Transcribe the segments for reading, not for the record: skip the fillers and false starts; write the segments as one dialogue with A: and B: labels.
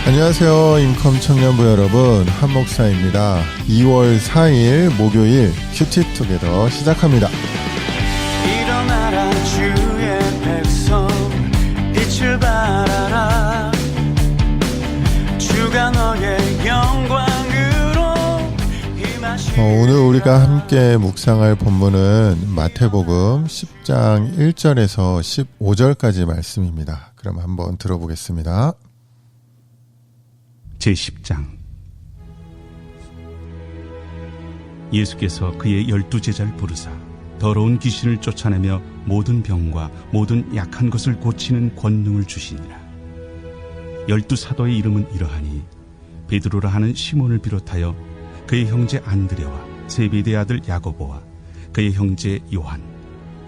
A: 안녕하세요. 인컴 청년부 여러분, 한목사입니다. 2월 4일 목요일 큐티투게더 시작합니다.
B: 일어나라 주의 백성 빛을 발하라 주가 너의 영광으로 임하시리라.
A: 오늘 우리가 함께 묵상할 본문은 마태복음 10장 1절에서 15절까지 말씀입니다. 그럼 한번 들어보겠습니다.
C: 제10장. 예수께서 그의 12제자를 부르사 더러운 귀신을 쫓아내며 모든 병과 모든 약한 것을 고치는 권능을 주시니라. 12사도의 이름은 이러하니 베드로라 하는 시몬을 비롯하여 그의 형제 안드레와 세베대의 아들 야고보와 그의 형제 요한,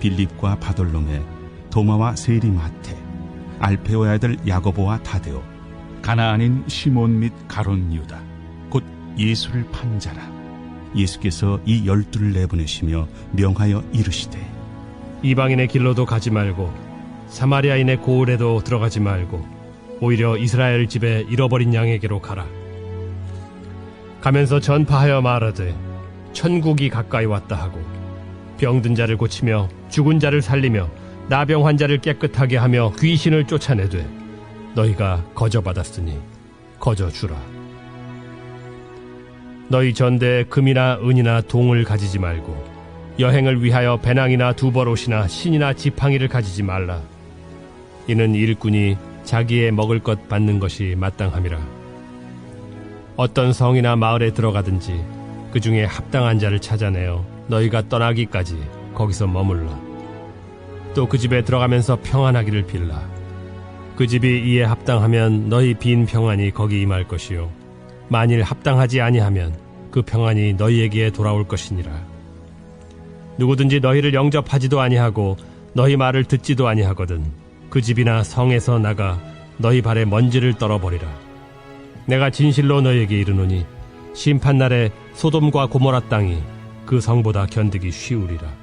C: 빌립과 바돌로메, 도마와 세리마테, 알페오의 아들 야고보와 다데오, 가나안인 시몬 및 가룟 유다, 곧 예수를 판 자라. 예수께서 이 12를 내보내시며 명하여 이르시되
D: 이방인의 길로도 가지 말고 사마리아인의 고을에도 들어가지 말고 오히려 이스라엘 집에 잃어버린 양에게로 가라. 가면서 전파하여 말하되 천국이 가까이 왔다 하고 병든 자를 고치며 죽은 자를 살리며 나병 환자를 깨끗하게 하며 귀신을 쫓아내되 너희가 거저받았으니 거저주라. 너희 전대에 금이나 은이나 동을 가지지 말고 여행을 위하여 배낭이나 두벌옷이나 신이나 지팡이를 가지지 말라. 이는 일꾼이 자기의 먹을 것 받는 것이 마땅함이라. 어떤 성이나 마을에 들어가든지 그 중에 합당한 자를 찾아내어 너희가 떠나기까지 거기서 머물러. 또 그 집에 들어가면서 평안하기를 빌라. 그 집이 이에 합당하면 너희 빈 평안이 거기 임할 것이요 만일 합당하지 아니하면 그 평안이 너희에게 돌아올 것이니라. 누구든지 너희를 영접하지도 아니하고 너희 말을 듣지도 아니하거든 그 집이나 성에서 나가 너희 발에 먼지를 떨어버리라. 내가 진실로 너희에게 이르노니 심판날에 소돔과 고모라 땅이 그 성보다 견디기 쉬우리라.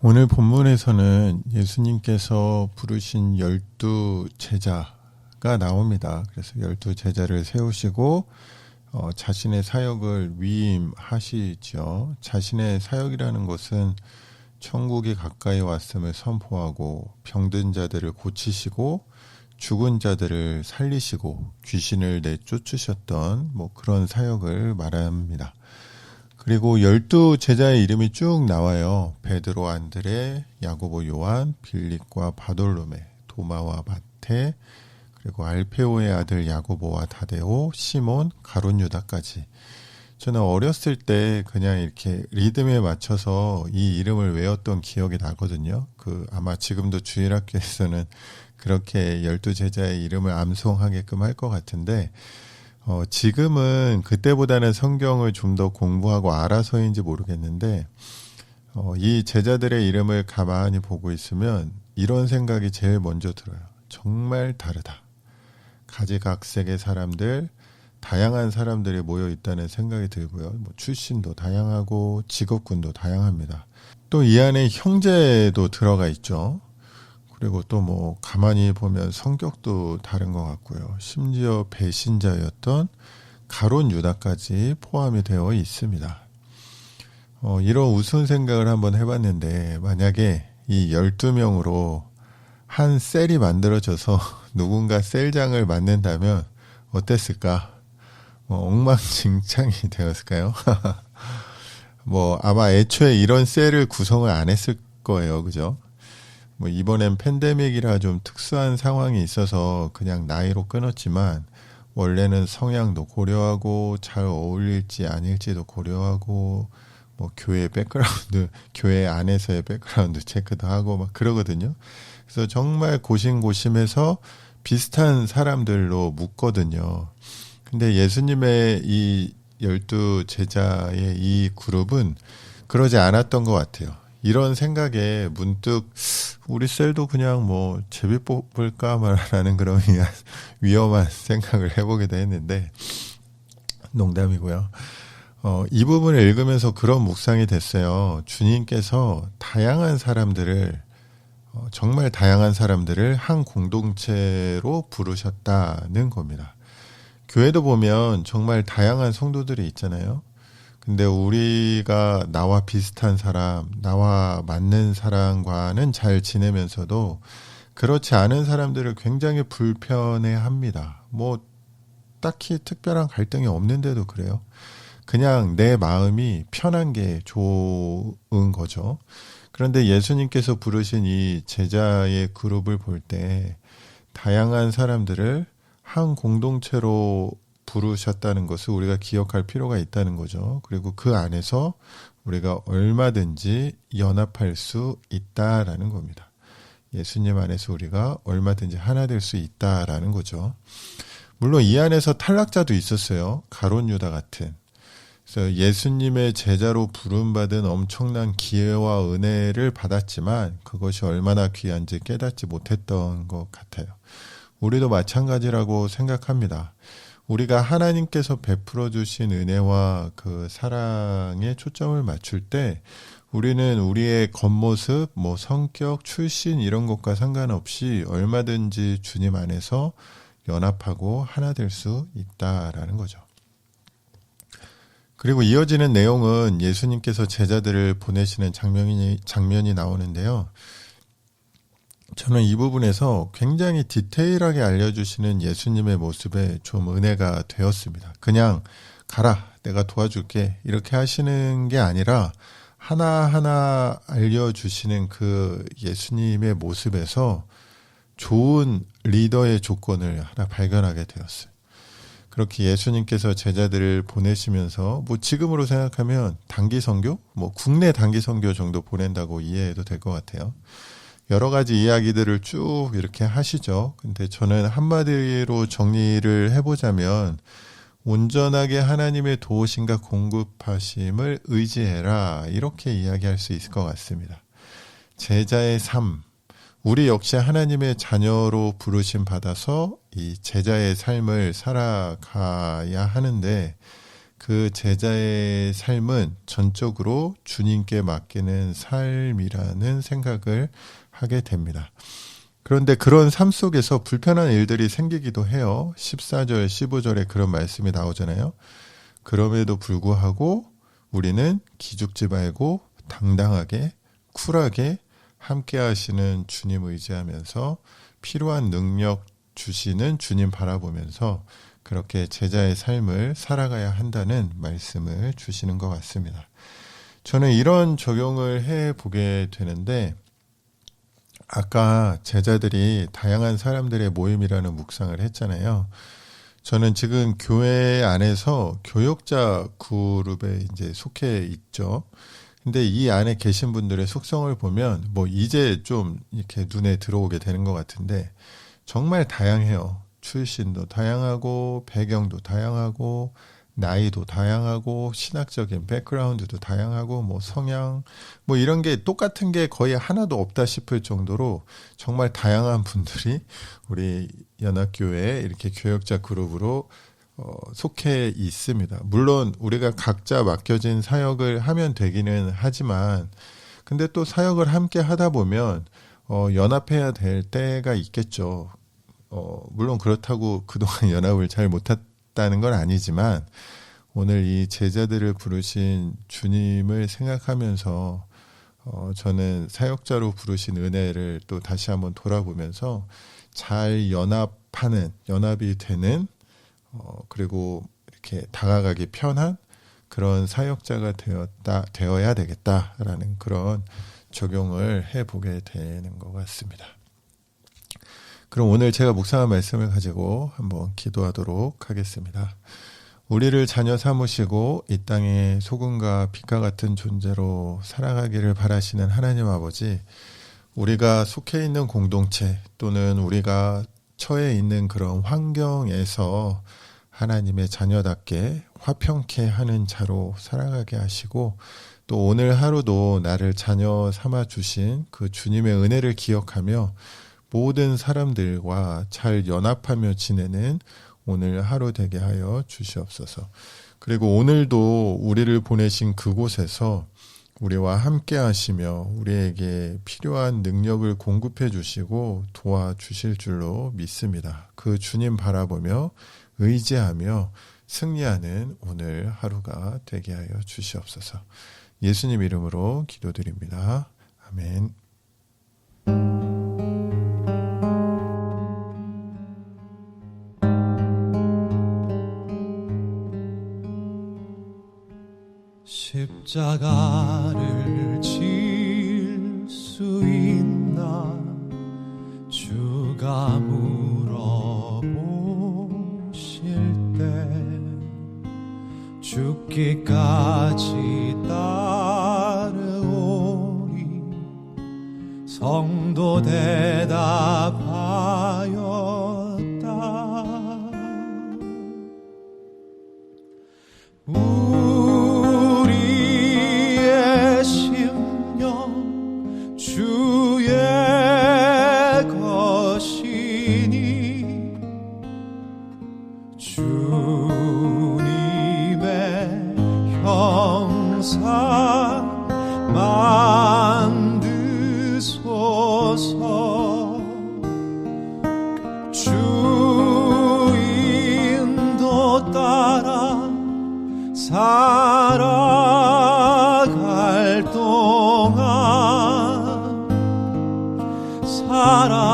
A: 오늘 본문에서는 예수님께서 부르신 12제자가 나옵니다. 그래서 12제자를 세우시고 자신의 사역을 위임하시죠. 자신의 사역이라는 것은 천국이 가까이 왔음을 선포하고 병든 자들을 고치시고 죽은 자들을 살리시고 귀신을 내쫓으셨던 그런 사역을 말합니다. 그리고 12제자의 이름이 쭉 나와요. 베드로, 안드레, 야고보, 요한, 빌립과 바돌로메, 도마와 마테, 그리고 알페오의 아들 야고보와 다데오, 시몬, 가룟 유다까지. 저는 어렸을 때 그냥 이렇게 리듬에 맞춰서 이 이름을 외웠던 기억이 나거든요. 아마 지금도 주일학교에서는 그렇게 12제자의 이름을 암송하게끔 할 것 같은데, 지금은 그때보다는 성경을 좀 더 공부하고 알아서인지 모르겠는데, 이 제자들의 이름을 가만히 보고 있으면 이런 생각이 제일 먼저 들어요. 정말 다르다. 가지각색의 사람들, 다양한 사람들이 모여 있다는 생각이 들고요. 출신도 다양하고 직업군도 다양합니다. 또 이 안에 형제도 들어가 있죠. 그리고 또 가만히 보면 성격도 다른 것 같고요. 심지어 배신자였던 가룟 유다까지 포함이 되어 있습니다. 이런 우스운 생각을 한번 해봤는데, 만약에 이 12명으로 한 셀이 만들어져서 누군가 셀장을 맡는다면 어땠을까? 엉망진창이 되었을까요? 아마 애초에 이런 셀을 구성을 안 했을 거예요. 그죠? 이번엔 팬데믹이라 좀 특수한 상황이 있어서 그냥 나이로 끊었지만, 원래는 성향도 고려하고 잘 어울릴지 아닐지도 고려하고 교회 백그라운드, 교회 안에서의 백그라운드 체크도 하고 그러거든요. 그래서 정말 고심고심해서 비슷한 사람들로 묶거든요. 근데 예수님의 이 12제자의 이 그룹은 그러지 않았던 것 같아요. 이런 생각에 문득 우리 셀도 그냥 제비 뽑을까라는 그런 위험한 생각을 해보기도 했는데, 농담이고요. 이 부분을 읽으면서 그런 묵상이 됐어요. 주님께서 다양한 사람들을 정말 다양한 사람들을 한 공동체로 부르셨다는 겁니다. 교회도 보면 정말 다양한 성도들이 있잖아요. 근데 우리가 나와 비슷한 사람, 나와 맞는 사람과는 잘 지내면서도 그렇지 않은 사람들을 굉장히 불편해합니다. 뭐 딱히 특별한 갈등이 없는데도 그래요. 그냥 내 마음이 편한 게 좋은 거죠. 그런데 예수님께서 부르신 이 제자의 그룹을 볼 때 다양한 사람들을 한 공동체로 부르셨다는 것을 우리가 기억할 필요가 있다는 거죠. 그리고 그 안에서 우리가 얼마든지 연합할 수 있다라는 겁니다. 예수님 안에서 우리가 얼마든지 하나 될 수 있다라는 거죠. 물론 이 안에서 탈락자도 있었어요. 가룟 유다 같은. 그래서 예수님의 제자로 부름받은 엄청난 기회와 은혜를 받았지만 그것이 얼마나 귀한지 깨닫지 못했던 것 같아요. 우리도 마찬가지라고 생각합니다. 우리가 하나님께서 베풀어 주신 은혜와 그 사랑에 초점을 맞출 때 우리는 우리의 겉모습, 뭐 성격, 출신 이런 것과 상관없이 얼마든지 주님 안에서 연합하고 하나 될 수 있다라는 거죠. 그리고 이어지는 내용은 예수님께서 제자들을 보내시는 장면이 나오는데요. 저는 이 부분에서 굉장히 디테일하게 알려주시는 예수님의 모습에 좀 은혜가 되었습니다. 그냥 가라, 내가 도와줄게 이렇게 하시는 게 아니라 하나하나 알려주시는 그 예수님의 모습에서 좋은 리더의 조건을 하나 발견하게 되었어요. 그렇게 예수님께서 제자들을 보내시면서 뭐 지금으로 생각하면 단기 선교, 뭐 국내 단기 선교 정도 보낸다고 이해해도 될 것 같아요. 여러 가지 이야기들을 쭉 이렇게 하시죠. 근데 저는 한마디로 정리를 해보자면 온전하게 하나님의 도우심과 공급하심을 의지해라 이렇게 이야기할 수 있을 것 같습니다. 제자의 삶, 우리 역시 하나님의 자녀로 부르심 받아서 이 제자의 삶을 살아가야 하는데 그 제자의 삶은 전적으로 주님께 맡기는 삶이라는 생각을 하게 됩니다. 그런데 그런 삶 속에서 불편한 일들이 생기기도 해요. 14절, 15절에 그런 말씀이 나오잖아요. 그럼에도 불구하고 우리는 기죽지 말고 당당하게, 쿨하게 함께 하시는 주님 의지하면서 필요한 능력 주시는 주님 바라보면서 그렇게 제자의 삶을 살아가야 한다는 말씀을 주시는 것 같습니다. 저는 이런 적용을 해보게 되는데 아까 제자들이 다양한 사람들의 모임이라는 묵상을 했잖아요. 저는 지금 교회 안에서 교역자 그룹에 이제 속해 있죠. 근데 이 안에 계신 분들의 속성을 보면 뭐 이제 좀 이렇게 눈에 들어오게 되는 것 같은데 정말 다양해요. 출신도 다양하고 배경도 다양하고 나이도 다양하고 신학적인 백그라운드도 다양하고 뭐 성향 뭐 이런 게 똑같은 게 거의 하나도 없다 싶을 정도로 정말 다양한 분들이 우리 연합교회에 이렇게 교역자 그룹으로 속해 있습니다. 물론 우리가 각자 맡겨진 사역을 하면 되기는 하지만 근데 또 사역을 함께 하다 보면 연합해야 될 때가 있겠죠. 물론 그렇다고 그동안 연합을 잘 못했다는 건 아니지만 오늘 이 제자들을 부르신 주님을 생각하면서 저는 사역자로 부르신 은혜를 또 다시 한번 돌아보면서 잘 연합이 되는 그리고 이렇게 다가가기 편한 그런 사역자가 되어야 되겠다라는 그런 적용을 해보게 되는 것 같습니다. 그럼 오늘 제가 묵상한 말씀을 가지고 한번 기도하도록 하겠습니다. 우리를 자녀 삼으시고 이 땅에 소금과 빛과 같은 존재로 살아가기를 바라시는 하나님 아버지, 우리가 속해 있는 공동체 또는 우리가 처해 있는 그런 환경에서 하나님의 자녀답게 화평케 하는 자로 살아가게 하시고 또 오늘 하루도 나를 자녀 삼아 주신 그 주님의 은혜를 기억하며 모든 사람들과 잘 연합하며 지내는 오늘 하루 되게 하여 주시옵소서. 그리고 오늘도 우리를 보내신 그곳에서 우리와 함께 하시며 우리에게 필요한 능력을 공급해 주시고 도와주실 줄로 믿습니다. 그 주님 바라보며 의지하며 승리하는 오늘 하루가 되게 하여 주시옵소서. 예수님 이름으로 기도드립니다. 아멘.
E: 십자가를 질 수 있나 주가 물어보실 때 죽기까지 따르오리 성도 대답하였다. 우리의 심령 주의 것이니 주님의 형상 만드소서. 주 인도 따라 살아갈 동안 사랑과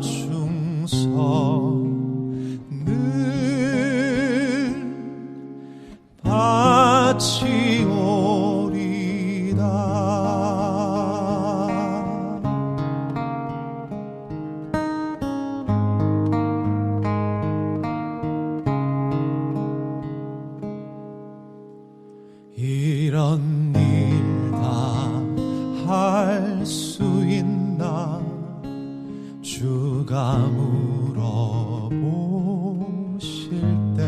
E: 충성 늘 바치오리다. 이런 일 다 할 수 있나 주가 물어보실 때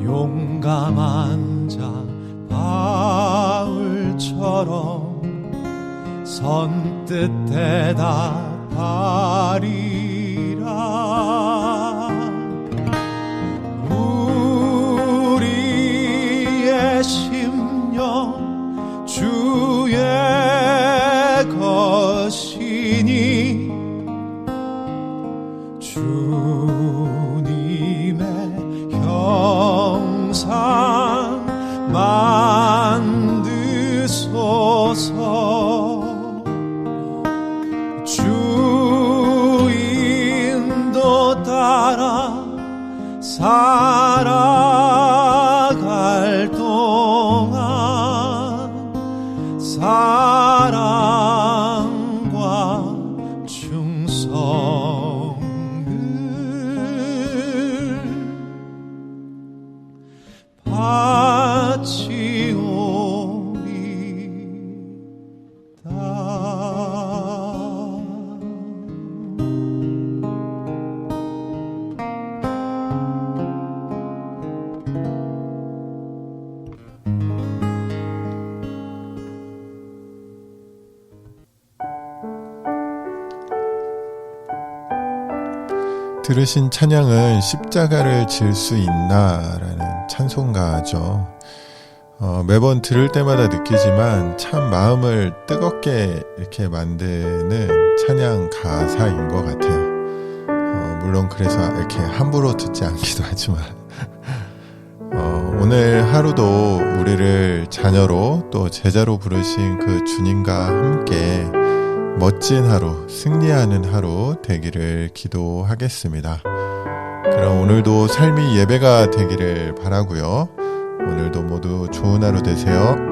E: 용감한 자 바울처럼 선뜻 대답하리라. 우리의 심령 주의 것이니 주님의 형상 만드소서. 주 인도 따라 살아갈 동안 사랑과 충성을
A: 들으신 찬양은 십자가를 질 수 있나 라는 찬송가죠. 매번 들을 때마다 느끼지만 참 마음을 뜨겁게 이렇게 만드는 찬양 가사인 것 같아요. 물론 그래서 이렇게 함부로 듣지 않기도 하지만 오늘 하루도 우리를 자녀로 또 제자로 부르신 그 주님과 함께 멋진 하루, 승리하는 하루 되기를 기도하겠습니다. 그럼 오늘도 삶이 예배가 되기를 바라고요. 오늘도 모두 좋은 하루 되세요.